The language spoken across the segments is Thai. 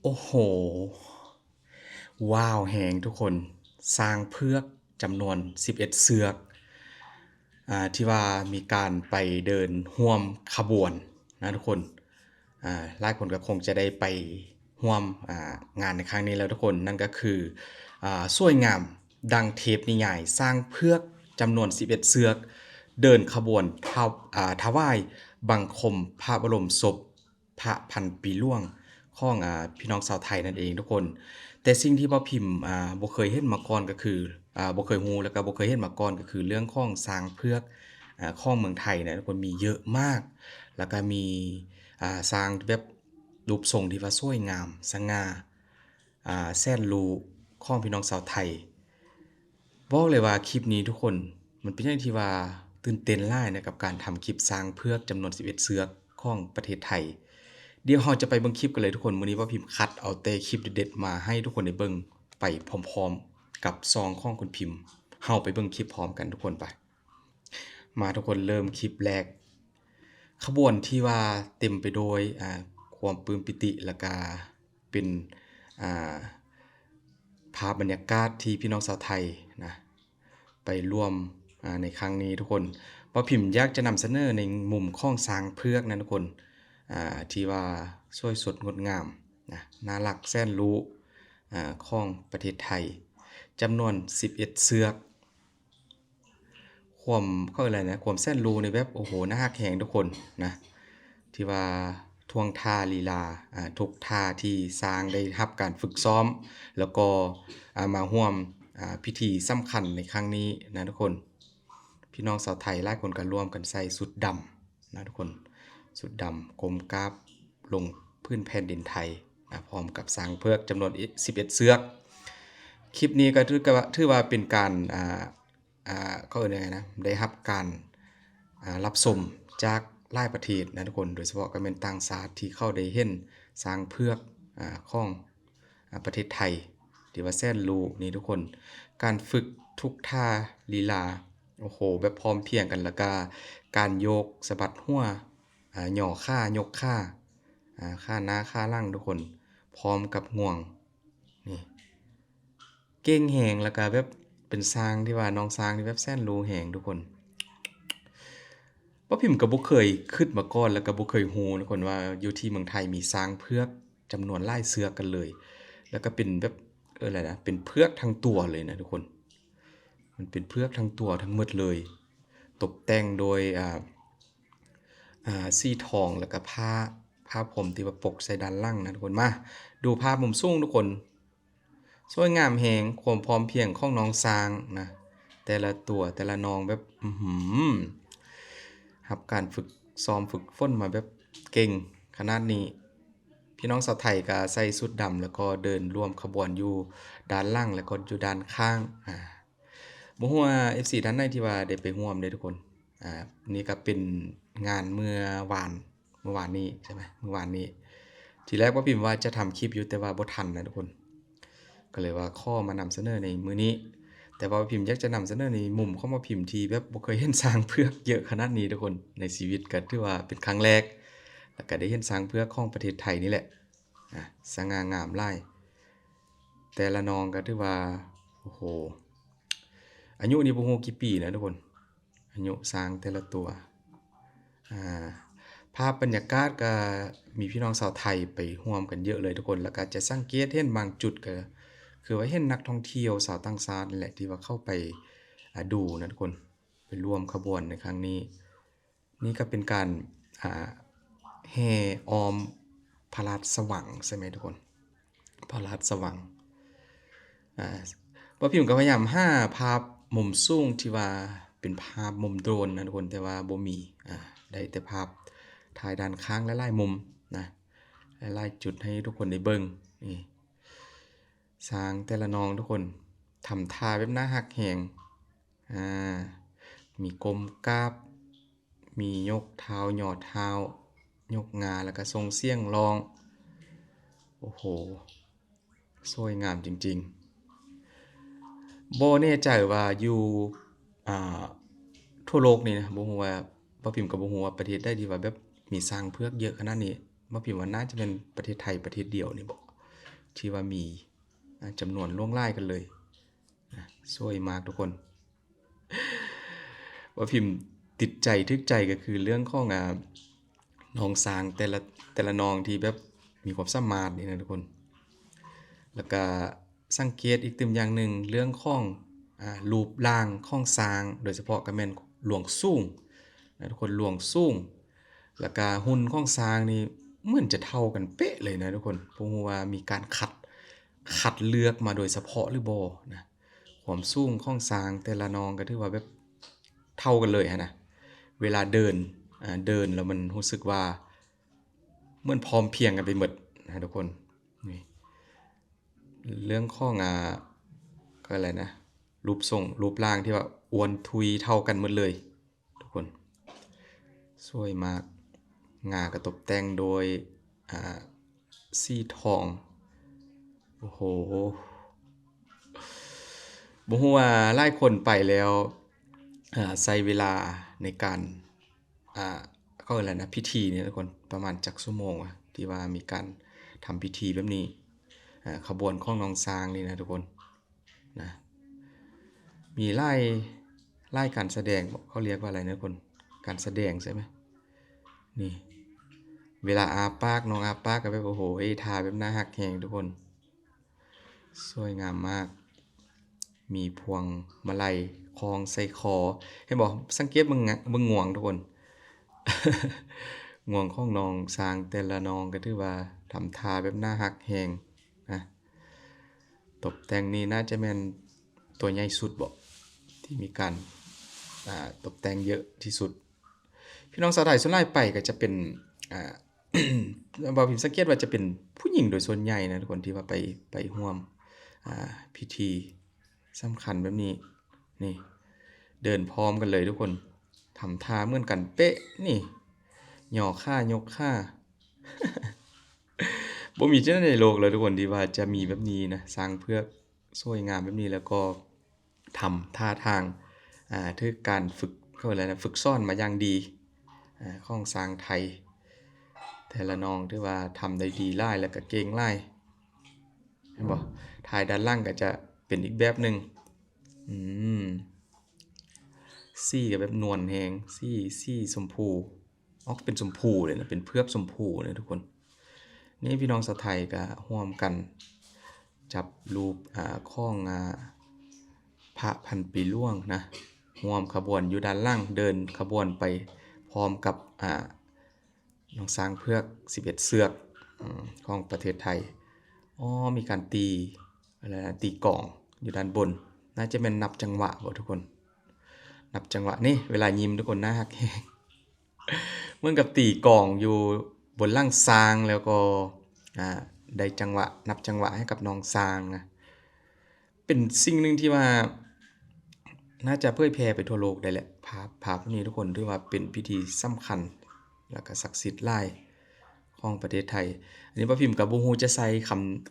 โอ้โหว้าวแหงทุกคนสร้างเพือกจำนวน11เสือกที่ว่ามีการไปเดินร่วมขบวนนะทุกคนหลายคนก็คงจะได้ไปร่วมงานในครั้งนี้แล้วทุกคนนั่นก็คือสวยงามดังเทปนิยายสร้างเพือกจำนวน11เสือกเดินขบวนถวายบังคมพระบรมศพพระพันปีหลวงของพี่น้องชาวไทยนั่นเองทุกคนแต่สิ่งที่บ่พิมพ์บ่เคยเห็นมาก่อนก็คือบ่เคยรู้แล้วก็บ่เคยเห็นมาก่อนก็คือเรื่องของสร้างเพือกของเมืองไทยนะทุกคนมีเยอะมากแล้วก็มีสร้างแบบรูปทรงที่ว่าสวยงามสง่าแสนรู้ของพี่น้องชาวไทยบอกเลยว่าคลิปนี้ทุกคนมันเป็นอย่างที่ว่าตื่นเต้นหลายนะกับการทำคลิปสร้างเพือกจำนวน11เสือกของประเทศไทยเดี๋ยวเราจะไปเบิ่งคลิปกันเลยทุกคนมื้อนี้ว่าพิมพ์คัดเอาแต่คลิปเด็ดๆมาให้ทุกคนได้เบิ่งไปพร้อมๆกับซองของคุณพิมพ์เฮาไปเบิ่งคลิปพร้อมกันทุกคนไปมาทุกคนเริ่มคลิปแรกขบวนที่ว่าเต็มไปโดยความปลื้มปิติแล้วก็เป็นอ่าภาพบรรยากาศที่พี่น้องชาวไทยนะไปร่วมในครั้งนี้ทุกคนว่าพิมพ์อยากจะนำเสนอในมุมของสร้างเพือกนะทุกคนที่ว่าสวยสดงดงามนะน่ารักแสนรู้ของประเทศไทยจำนวน11เสือกความเขาอะไรนะความแสนรู้ในแบบโอ้โหน่าฮักแหงทุกคนนะที่ว่าท่วงท่าลีลาทุกท่าที่สร้างได้รับการฝึกซ้อมแล้วก็มาร่วมพิธีสำคัญในครั้งนี้นะทุกคนพี่น้องชาวไทยหลายคนก็ร่วมกันใส่สุดดำนะทุกคนสุดดำกลมกราบลงพื้นแผ่นดินไทยนะพร้อมกับสร้างเพือกจำนวน11เสือกคลิปนี้ก็ถือว่าเป็นการเขาเรียกไงนะได้รับการรับชมจากหลายประเทศนะทุกคนโดยเฉพาะก็เป็นต่างชาติที่เข้าได้เห็นสร้างเพือกของประเทศไทยที่ว่าแสนรู้นี่ทุกคนการฝึกทุกท่าลีลาโอ้โหแบบพร้อมเพรียงกันแล้วก็การโยกสะบัดหัวหย่อขายกขาขาหน้าขาหลังทุกคนพร้อมกับห่วงนี่เก่งแหงแล้วก็แบบเป็นสร้างที่ว่าน้องสร้างที่แบบแสนรู้แหงทุกคนบ่พิมพ์ก็บ่เคยคิดมาก่อนแล้วก็บ่เคยรู้ทุกคนว่าอยู่ที่เมืองไทยมีสร้างเพือกจำนวนหลายเสือกันเลยแล้วก็เป็นแบบอะไรนะเป็นเพือกทั้งตัวเลยนะทุกคนมันเป็นเพือกทั้งตัวทั้งหมดเลยตกแต่งโดยสีทองแล้วก็ผ้าพรมที่ว่าปกใส่ด้านล่างนะทุกคนมาดูภาพมุมสูงทุกคนสวยงามแฮงความพร้อมเพรียงของน้องช้างนะแต่ละตัวแต่ละน้องแบบรับการฝึกซ้อมฝึกฝนมาแบบเก่งขนาดนี้พี่น้องชาวไทยก็ใส่ชุดดำแล้วก็เดินร่วมขบวนอยู่ด้านล่างแล้วก็อยู่ด้านข้างบ่ฮู้ว่า FC ท่านใดที่ว่าได้ไปร่วมเด้อทุกคนนี่ก็เป็นงานเมื่อวานนี้ใช่ไหมเมื่อวานนี้ทีแรกว่าพิมพ์ว่าจะทำคลิปอยู่แต่ว่าบ่ทันนะทุกคนก็เลยว่าข้อมานำเสนอในมื้อนี้แต่ว่าพิมพ์อยากจะนำเสนอในมุมของว่าพิมพ์ที่แบบบ่เคยเห็นสร้างเพือกเยอะขนาดนี้ทุกคนในชีวิตก็ถือว่าเป็นครั้งแรกแล้วก็ได้เห็นสร้างเพือกของประเทศไทยนี่แหละสง่างามหลายแต่ละน้องก็ถือว่าโอ้โหอายุนี่บ่ฮู้กี่ปีนะทุกคนอายุสร้างแต่ละตัวภาพบรรยากาศก็มีพี่น้องชาวไทยไปร่วมกันเยอะเลยทุกคนแล้วก็จะสังเกตเห็นบางจุดก็คือว่าเห็นนักท่องเที่ยวชาวต่างชาตินั่นแหละที่ว่าเข้าไปดูนะทุกคนไปร่วมขบวนในครั้งนี้นี่ก็เป็นการแห่ออมพระราชวังใช่ไหมทุกคนพระราชวังบ่พิมพ์ก็พยายามหาภาพมุมสูงที่ว่าเป็นภาพมุมโดรนนะทุกคนแต่ว่าบ่มีได้แต่ภาพถ่ายด้านข้างหลายๆมุมนะหลายๆจุดให้ทุกคนได้เบิ่งนี่สร้างแต่ละน้องทุกคนทำท่าแบบน่าฮักแฮงมีก้มกราบมียกเท้าหย่อเท้ายกงาแล้วก็ส่งเสียงร้องโอ้โหสวยงามจริงๆบ่แน่ใจว่าอยู่ทั่วโลกนี่นะบ่ฮู้ว่าบ่พิมพ์ก็บ่ฮู้ว่าประเทศใดที่ว่าแบบมีสร้างเพือกเยอะขนาดนี้บ่พิมพ์ว่าน่าจะเป็นประเทศไทยประเทศเดียวนี่บ่ ที่ว่ามีจำนวนล่วงหลายกันเลยสวยมากทุกคนว่าพิมพ์ติดใจทึกใจก็คือเรื่องของน้องสร้างแต่ละน้องที่แบบมีความสามารถนี่นะทุกคนแล้วก็สังเกตอีกตึมอย่างหนึ่งเรื่องของรูปร่างของสร้างโดยเฉพาะก็แม่นหลวงสูงนะทุกคนหลวงสูงแล้วก็หุ่นของสร้างนี่เหมือนจะเท่ากันเป๊ะเลยนะทุกคนเพราะว่ามีการคัดเลือกมาโดยเฉพาะหรือบ่นะความสูงของสร้างแต่ละน้องก็ถือว่าแบบเท่ากันเลยฮะนะเวลาเดินแล้วมันรู้สึกว่าเหมือนพร้อมเพรียงกันไปหมดนะทุกคนนี่เรื่องของก็อะไรนะรูปทรงรูปร่างที่ว่าอ้วนทุยเท่ากันหมดเลยทุกคนสวยมากงากระตกแต่งโดยสีทองโอ้โหบ่ฮู้ว่าหลายคนไปแล้วใช้เวลาในการเขาเรียกอะไรนะพิธีเนี่ยทุกคนประมาณจักชั่วโมงที่ว่ามีการทำพิธีแบบนี้ขบวนของน้องช้างนี่นะทุกคนนะมีไล่การแสดงเขาเรียกว่าอะไรนะทุกคนการแสดงใช่ไหมนี่เวลาอาปากน้องอาปากก็แบบโอ้โหท่าแบบน่าฮักแฮงทุกคนสวยงามมากมีพวงมาลัยคล้องใส่คอให้บอกสังเกตมึงง่วงทุกคน ง่วงของน้องสร้างแต่ละน้องก็ถือว่าทำท่าแบบน่าฮักแฮงนะตกแต่งนี่น่าจะเป็นตัวใหญ่สุดบ่ที่มีการตกแต่งเยอะที่สุดพี่น้องสาวไทยส่วนใหญ่ไปก็จะเป็นบ่พิมพ์สังเกตว่าจะเป็นผู้หญิงโดยส่วนใหญ่นะทุกคนที่ว่าไปร่วมพิธีสำคัญแบบนี้นี่เดินพร้อมกันเลยทุกคนทำท่าเหมือนกันเป๊ะนี่ย่อค่ายกค่า บ่มีที่ไหนในโลกเลยทุกคนที่ว่าจะมีแบบนี้นะสร้างเพื่อสวยงามแบบนี้แล้วก็ทำท่าทางถึกการฝึกเขาเรียกอะไรนะฝึกซ้อนมาอย่างดีของสร้างไทยแต่ละน้องที่ว่าทำได้ดีหลายแล้วก็เก่งหลายเห็นบ่ถ่ายด้านล่างก็จะเป็นอีกแบบหนึงสีก็แบบนวลแฮงสีชมพูออกเป็นชมพูเลยนะเป็นเพือกชมพูเลยทุกคนนี่พี่น้องชาวไทยก็ร่วมกันจับรูปของพระพันปีหลวงนะร่วมขบวนอยู่ด้านล่างเดินขบวนไปพร้อมกับน้องช้างเพือก11เสือกของประเทศไทยมีการตีอะไรนะตีกลองอยู่ด้านบนน่าจะเป็นนับจังหวะบ่ทุกคนนับจังหวะนี่เวลายิ้มทุกคนน่าฮักแฮงเหมือนกับตีกลองอยู่บนล่างช้างแล้วก็ได้จังหวะนับจังหวะให้กับน้องช้างนะเป็นสิ่งหนึ่งที่ว่าน่าจะเผยแพร่ไปทั่วโลกได้แหละภาพนี้ทุกคนถือว่าเป็นพิธีสำคัญแล้วก็ศักดิ์สิทธิ์หลายของประเทศไทยอันนี้บ่พิมพ์ก็บ่ฮู้จะใส่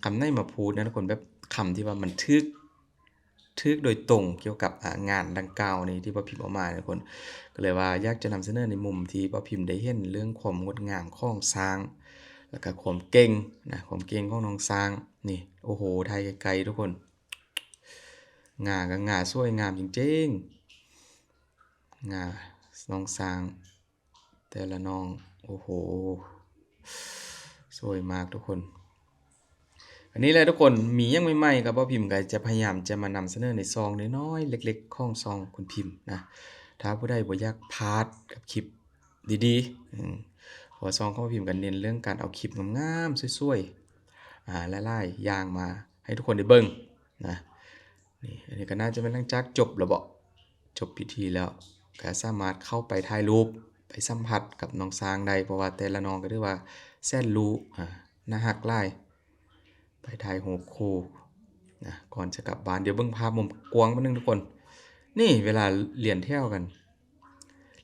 คำไหนมาพูดนะทุกคนแบบคำที่ว่ามันถึกโดยตรงเกี่ยวกับงานดังกล่าวนี้ที่บ่พิมพ์ออกมาทุกคนก็เลยว่าอยากจะนำเสนอในมุมที่บ่พิมพ์ได้เห็นเรื่องความงดงามของช้างแล้วก็ความเก่งนะความเก่งของน้องช้างนี่โอ้โหถ่ายไกลๆทุกคนงาก็งาสวยงามจริงๆงาน้องช้างแต่ละน้องโอ้โหสวยมากทุกคนอันนี้แหละทุกคนมียังใหม่ๆก็บ่พิมพ์ก็จะพยายามจะมานำเสนอในซองน้อยๆเล็กๆของซองคุณพิมพ์นะถ้าผู้ใดบ่อยากพลาดกับคลิปดีๆเพราะซองของพิมพ์ก็เน้นเรื่องการเอาคลิปงามๆสวยๆหลายๆอย่างมาให้ทุกคนได้เบิ่งนะนี่อันนี้ก็น่าจะเป็นหลังจากจบแล้วบ่จบพิธีแล้วก็สามารถเข้าไปถ่ายรูปไปสัมผัสกับน้องช้างได้เพราะว่าแต่ละน้องก็ถือว่าแสนรู้น่าฮักหลายไปถ่ายรูปคู่นะก่อนจะกลับบ้านเดี๋ยวเบิ่งภาพมุมกว้างนิดนึงทุกคนนี่เวลาเรียนแถวกัน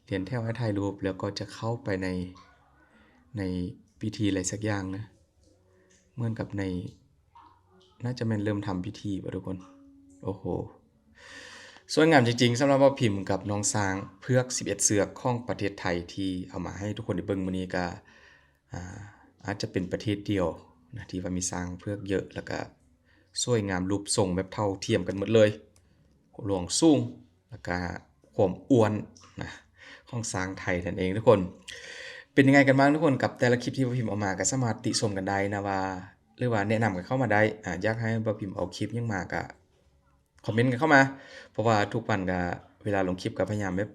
เรียนแถวให้ถ่ายรูปแล้วก็จะเข้าไปในพิธีอะไรสักอย่างนะเหมือนกับในน่าจะเป็นเริ่มทำพิธีป่ะทุกคนโอ้โหสวยงามจริงๆสำหรับว่าพิมพ์กับน้องช้างเพือก11เสือกของประเทศไทยที่เอามาให้ทุกคนได้เบิ่งมื้อนี้ก็อาจจะเป็นประเทศเดียว นะที่ว่ามีสร้างเพือกเยอะแล้วก็สวยงามรูปทรงแบบเท่าเทียมกันหมดเลยหลวงสูงแล้วก็ความอ้วนนะของสร้างไทยนั่นเองทุกคนเป็นยังไงกันบ้างทุกคนกับแต่ละคลิปที่บ่พิมพ์ออกมาก็สามารถติชมกันได้นะว่าหรือว่าแนะนำกันเข้ามาได้อยากให้บ่พิมพ์เอาคลิปหยังมาก็คอมเมนต์กันเข้ามาเพราะว่าทุกวันก็เวลาลงคลิปก็พยายามแบบ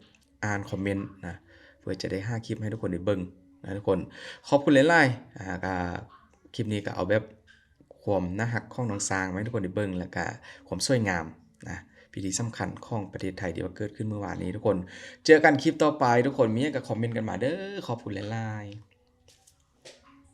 อ่านคอมเมนต์นะเพื่อจะได้หาคลิปให้ทุกคนได้เบิ่งนะทุกคนขอบคุณหลายๆก็คลิปนี้ก็เอาแบบความน่ารักของน้องสร้างมาให้ทุกคนได้เบิ่งแล้วก็ความสวยงามนะพิธีสำคัญของประเทศไทยที่ว่าเกิดขึ้นเมื่อวานนี้ทุกคนเจอกันคลิปต่อไปทุกคนมีหยังก็คอมเมนต์กันมาเด้อขอบคุณหลายๆ